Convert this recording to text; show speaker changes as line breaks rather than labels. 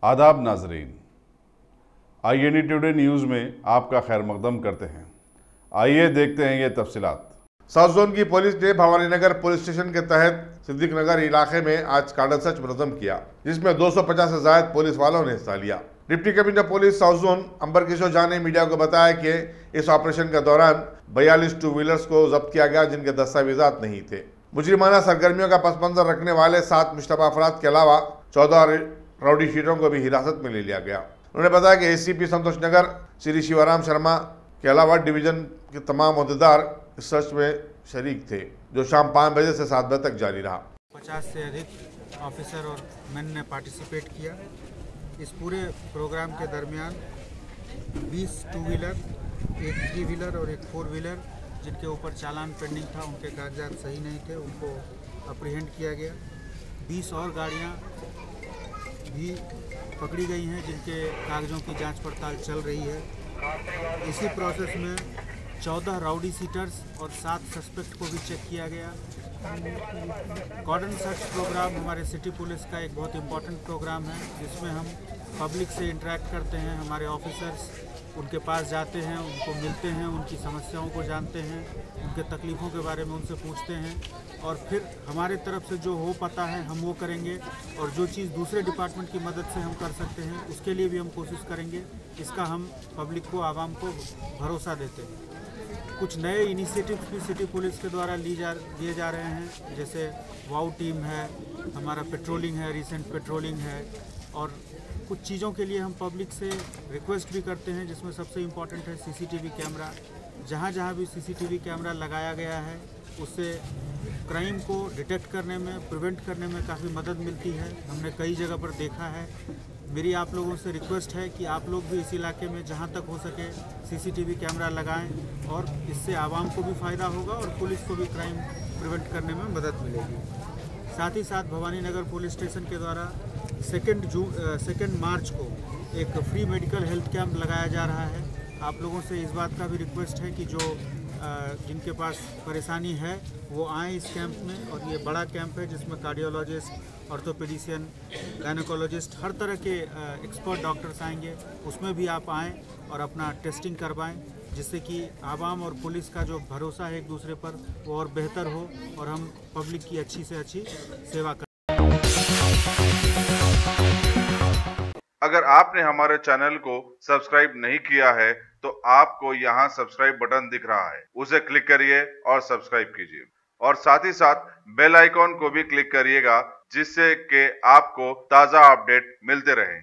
आदाब नाजरीन, INE today news में आपका खैर मकदम करते हैं। आइए देखते हैं ये तफसीलात।
साउथ जोन की पुलिस ने भवानीनगर पुलिस स्टेशन के तहत सिद्दीक नगर इलाके में आज कार्डन सर्च मुनज़्ज़म किया, जिसमें 250 से ज्यादा पुलिस वालों ने हिस्सा लिया। Deputy commissioner police south zone Amber Kishore Jha ने मीडिया को बताया कि इस ऑपरेशन के दौरान 42 टू व्हीलर्स को जब्त किया गया, जिनके दस्तावेजात नहीं थे। मुजरिमाना सरगर्मियों का पस मंजर रखने वाले 7 मुश्तबा अफराद के अलावा 14 राउडी शीटरों को भी हिरासत में ले लिया गया। उन्होंने बताया कि ACP संतोष नगर श्री शिवराम शर्मा के अलावा डिवीजन के तमाम अहदेदार इस सर्च में शरीक थे, जो शाम 5 बजे से 7 बजे तक जारी रहा।
50 से अधिक ऑफिसर और मैन ने पार्टिसिपेट किया। इस पूरे प्रोग्राम के दरमियान 20 टू व्हीलर, एक 3 व्हीलर और एक 4 व्हीलर जिनके ऊपर चालान पेंडिंग था, उनके कागजात सही नहीं थे, उनको अप्रीहेंड किया गया। 20 और गाड़ियाँ भी पकड़ी गई हैं, जिनके कागजों की जांच पड़ताल चल रही है। इसी प्रोसेस में 14 राउडी सीटर्स और 7 सस्पेक्ट को भी चेक किया गया। कार्डन सर्च प्रोग्राम हमारे सिटी पुलिस का एक बहुत इम्पॉर्टेंट प्रोग्राम है, जिसमें हम पब्लिक से इंटरेक्ट करते हैं। हमारे ऑफिसर्स उनके पास जाते हैं, उनको मिलते हैं, उनकी समस्याओं को जानते हैं, उनके तकलीफ़ों के बारे में उनसे पूछते हैं, और फिर हमारे तरफ से जो हो पाता है हम वो करेंगे, और जो चीज़ दूसरे डिपार्टमेंट की मदद से हम कर सकते हैं उसके लिए भी हम कोशिश करेंगे। इसका हम पब्लिक को, आवाम को भरोसा देते हैं। कुछ नए इनिशिएटिव्स भी सिटी पुलिस के द्वारा लिए जा रहे हैं, जैसे वाउ टीम है, हमारा पेट्रोलिंग है, रिसेंट पेट्रोलिंग है, और कुछ चीज़ों के लिए हम पब्लिक से रिक्वेस्ट भी करते हैं, जिसमें सबसे इम्पॉर्टेंट है CCTV कैमरा। जहाँ जहाँ भी CCTV कैमरा लगाया गया है, उससे क्राइम को डिटेक्ट करने में, प्रिवेंट करने में काफ़ी मदद मिलती है। हमने कई जगह पर देखा है। मेरी आप लोगों से रिक्वेस्ट है कि आप लोग भी इस इलाके में जहाँ तक हो सके CCTV कैमरा लगाएं, और इससे आवाम को भी फ़ायदा होगा और पुलिस को भी क्राइम प्रिवेंट करने में मदद मिलेगी। साथ ही साथ भवानीनगर पुलिस स्टेशन के द्वारा 2 मार्च को एक फ्री मेडिकल हेल्थ कैंप लगाया जा रहा है। आप लोगों से इस बात का भी रिक्वेस्ट है कि जो जिनके पास परेशानी है वो आएँ इस कैंप में। और ये बड़ा कैंप है, जिसमें कार्डियोलॉजिस्ट, ऑर्थोपेडिशियन, गायनेकोलॉजिस्ट, हर तरह के एक्सपर्ट डॉक्टर्स आएंगे। उसमें भी आप आएँ और अपना टेस्टिंग करवाएं, जिससे कि आवाम और पुलिस का जो भरोसा है एक दूसरे पर वो और बेहतर हो, और हम पब्लिक की अच्छी से अच्छी सेवा करें।
अगर आपने हमारे चैनल को सब्सक्राइब नहीं किया है तो आपको यहाँ सब्सक्राइब बटन दिख रहा है, उसे क्लिक करिए और सब्सक्राइब कीजिए, और साथ ही साथ बेल आइकॉन को भी क्लिक करिएगा, जिससे कि आपको ताज़ा अपडेट मिलते रहें।